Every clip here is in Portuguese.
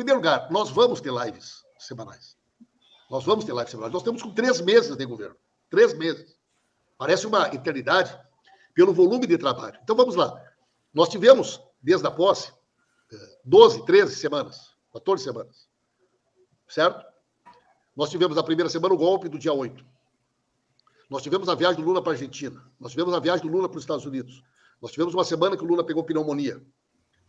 primeiro lugar, nós vamos ter lives semanais. Nós vamos ter lives semanais. Nós temos com 3 meses de governo. 3 meses. Parece uma eternidade pelo volume de trabalho. Então, vamos lá. Nós tivemos, desde a posse, 12, 13 semanas, 14 semanas. Certo? Nós tivemos na primeira semana o golpe do dia 8. Nós tivemos a viagem do Lula para a Argentina. Nós tivemos a viagem do Lula para os Estados Unidos. Nós tivemos uma semana que o Lula pegou pneumonia.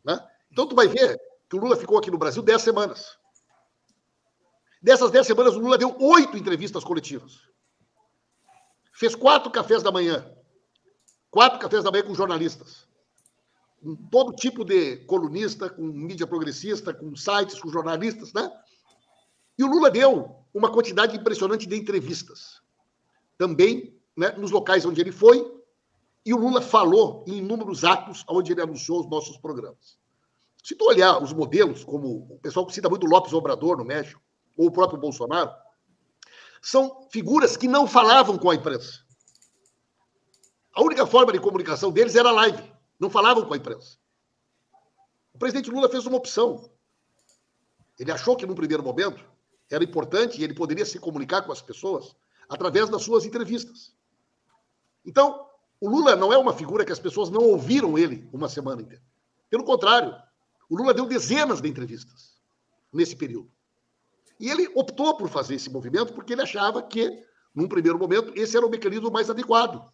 Né? Então, tu vai ver que o Lula ficou aqui no Brasil 10 semanas. Dessas 10 semanas, o Lula deu 8 entrevistas coletivas. Fez 4 cafés da manhã. 4 cafés da manhã com jornalistas. Com todo tipo de colunista, com mídia progressista, com sites, com jornalistas, né? E o Lula deu uma quantidade impressionante de entrevistas. Também, né, nos locais onde ele foi. E o Lula falou em inúmeros atos onde ele anunciou os nossos programas. Se tu olhar os modelos, como o pessoal que cita muito López Obrador no México, ou o próprio Bolsonaro, são figuras que não falavam com a imprensa. A única forma de comunicação deles era a live. Não falavam com a imprensa. O presidente Lula fez uma opção. Ele achou que, num primeiro momento, era importante e ele poderia se comunicar com as pessoas através das suas entrevistas. Então, o Lula não é uma figura que as pessoas não ouviram ele uma semana inteira. Pelo contrário, o Lula deu dezenas de entrevistas nesse período. E ele optou por fazer esse movimento porque ele achava que, num primeiro momento, esse era o mecanismo mais adequado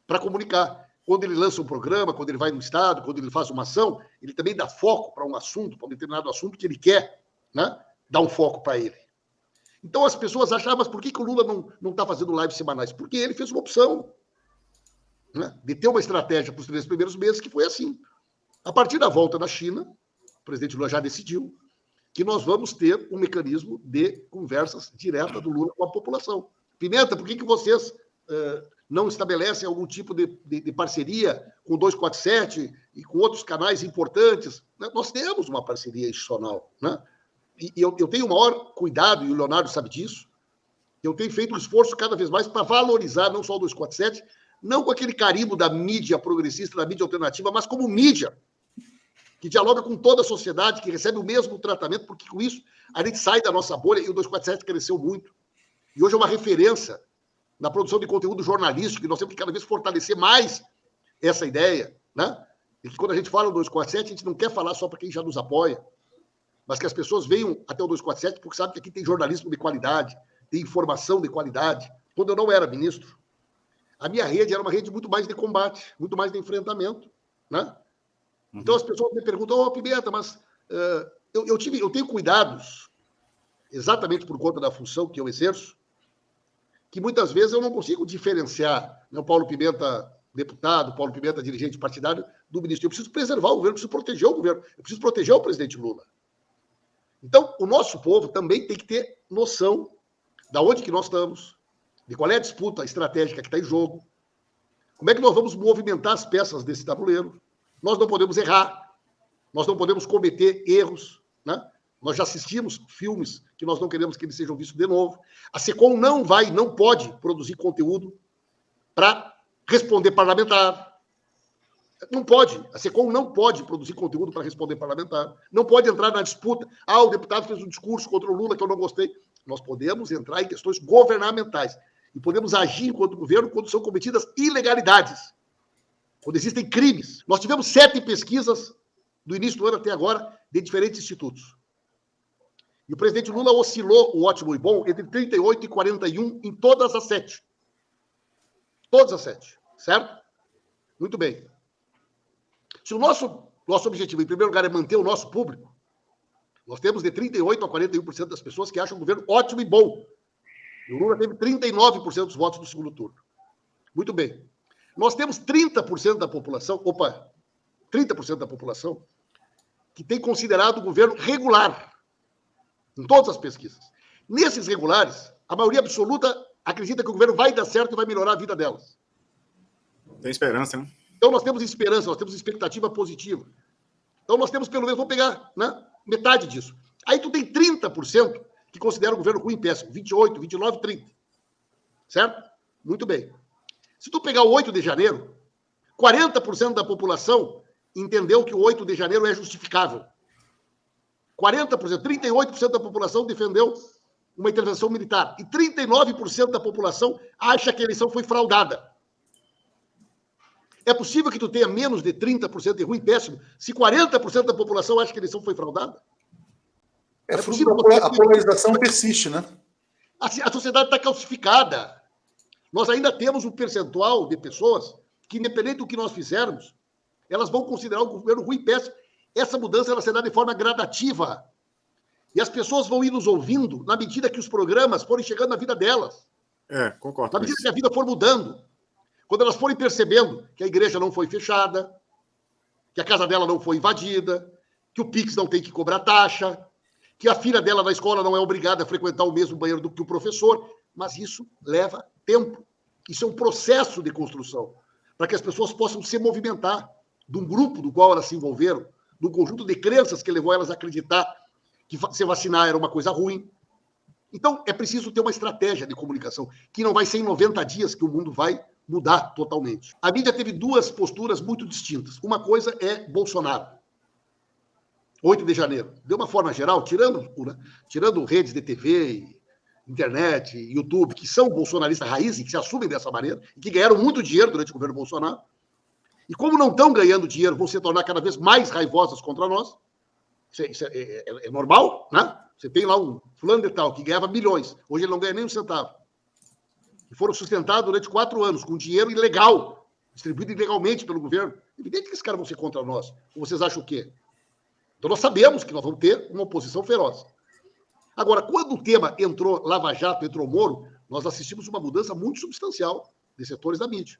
para comunicar. Quando ele lança um programa, quando ele vai no Estado, quando ele faz uma ação, ele também dá foco para um assunto, para um determinado assunto que ele quer, né, dar um foco para ele. Então as pessoas achavam, mas por que o Lula não está fazendo lives semanais? Porque ele fez uma opção, né, de ter uma estratégia para os 3 primeiros meses que foi assim. A partir da volta da China, o presidente Lula já decidiu que nós vamos ter um mecanismo de conversas diretas do Lula com a população. Pimenta, por que vocês não estabelecem algum tipo de parceria com o 247 e com outros canais importantes? Nós temos uma parceria institucional, né? E eu tenho o maior cuidado, e o Leonardo sabe disso, eu tenho feito um esforço cada vez mais para valorizar não só o 247, não com aquele carimbo da mídia progressista, da mídia alternativa, mas como mídia, que dialoga com toda a sociedade, que recebe o mesmo tratamento, porque com isso a gente sai da nossa bolha, e o 247 cresceu muito. E hoje é uma referência na produção de conteúdo jornalístico, e nós temos que cada vez fortalecer mais essa ideia, né? E que quando a gente fala do 247, a gente não quer falar só para quem já nos apoia, mas que as pessoas venham até o 247 porque sabem que aqui tem jornalismo de qualidade, tem informação de qualidade. Quando eu não era ministro, a minha rede era uma rede muito mais de combate, muito mais de enfrentamento, né? Então as pessoas me perguntam, Pimenta, mas eu tenho cuidados, exatamente por conta da função que eu exerço, que muitas vezes eu não consigo diferenciar, né, o Paulo Pimenta deputado, Paulo Pimenta dirigente partidário, do ministro. Eu preciso preservar o governo, eu preciso proteger o governo, eu preciso proteger o presidente Lula. Então, o nosso povo também tem que ter noção de onde que nós estamos, de qual é a disputa estratégica que está em jogo, como é que nós vamos movimentar as peças desse tabuleiro. Nós não podemos errar, nós não podemos cometer erros, né? Nós já assistimos filmes que nós não queremos que eles sejam vistos de novo. A SECOM não pode produzir conteúdo para responder parlamentar. Não pode. A SECOM não pode produzir conteúdo para responder parlamentar. Não pode entrar na disputa. O deputado fez um discurso contra o Lula que eu não gostei. Nós podemos entrar em questões governamentais e podemos agir enquanto governo quando são cometidas ilegalidades, quando existem crimes. Nós tivemos 7 pesquisas do início do ano até agora de diferentes institutos. E o presidente Lula oscilou o ótimo e bom entre 38 e 41 em todas as 7. Todas as 7, certo? Muito bem. Se o nosso objetivo, em primeiro lugar, é manter o nosso público, nós temos de 38% a 41% das pessoas que acham o governo ótimo e bom. E o Lula teve 39% dos votos no segundo turno. Muito bem. Nós temos 30% da população, 30% da população, que tem considerado o governo regular, em todas as pesquisas. Nesses regulares, a maioria absoluta acredita que o governo vai dar certo e vai melhorar a vida delas. Tem esperança, né? Então nós temos esperança, nós temos expectativa positiva. Então nós temos pelo menos, vamos pegar, né, metade disso. Aí tu tem 30% que considera o governo ruim e péssimo. 28, 29, 30. Certo? Muito bem. Se tu pegar o 8 de janeiro, 40% da população entendeu que o 8 de janeiro é justificável. 40%, 38% da população defendeu uma intervenção militar. E 39% da população acha que a eleição foi fraudada. É possível que tu tenha menos de 30% de ruim péssimo se 40% da população acha que a eleição foi fraudada? É possível. A polarização persiste, né? A sociedade está calcificada. Nós ainda temos um percentual de pessoas que, independente do que nós fizermos, elas vão considerar o governo ruim e péssimo. Essa mudança ela será de forma gradativa. E as pessoas vão ir nos ouvindo na medida que os programas forem chegando na vida delas. Concordo. Na medida que a vida for mudando. Quando elas forem percebendo que a igreja não foi fechada, que a casa dela não foi invadida, que o Pix não tem que cobrar taxa, que a filha dela na escola não é obrigada a frequentar o mesmo banheiro do que o professor. Mas isso leva tempo. Isso é um processo de construção. Para que as pessoas possam se movimentar de um grupo do qual elas se envolveram, de um conjunto de crenças que levou elas a acreditar que se vacinar era uma coisa ruim. Então, é preciso ter uma estratégia de comunicação, que não vai ser em 90 dias que o mundo vai mudar totalmente. A mídia teve duas posturas muito distintas. Uma coisa é Bolsonaro. 8 de janeiro. De uma forma geral, tirando redes de TV, internet, YouTube, que são bolsonaristas raiz e que se assumem dessa maneira, e que ganharam muito dinheiro durante o governo Bolsonaro, e como não estão ganhando dinheiro, vão se tornar cada vez mais raivosas contra nós. Isso é normal, né? Você tem lá um fulano de tal que ganhava milhões, hoje ele não ganha nem um centavo. E foram sustentados durante 4 anos com dinheiro ilegal, distribuído ilegalmente pelo governo. Evidente que esses caras vão ser contra nós. Ou vocês acham o quê? Então nós sabemos que nós vamos ter uma oposição feroz. Agora, quando o tema entrou Lava Jato, entrou Moro, nós assistimos uma mudança muito substancial de setores da mídia.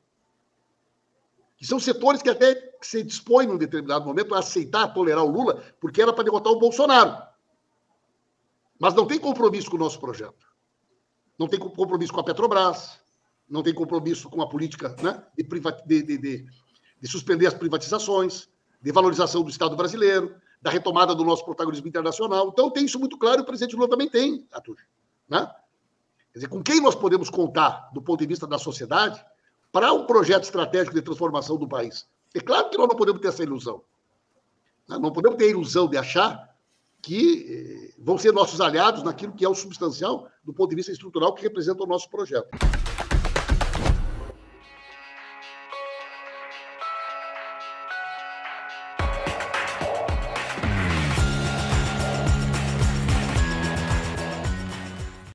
Que são setores que até se dispõem, num determinado momento, a aceitar, tolerar o Lula, porque era para derrotar o Bolsonaro. Mas não tem compromisso com o nosso projeto. Não tem compromisso com a Petrobras, não tem compromisso com a política, né, de suspender as privatizações, de valorização do Estado brasileiro, da retomada do nosso protagonismo internacional. Então, tem isso muito claro e o presidente Lula também tem, Arthur. Né? Quer dizer, com quem nós podemos contar, do ponto de vista da sociedade, para um projeto estratégico de transformação do país? É claro que nós não podemos ter essa ilusão. Não podemos ter a ilusão de achar que vão ser nossos aliados naquilo que é o substancial do ponto de vista estrutural que representa o nosso projeto.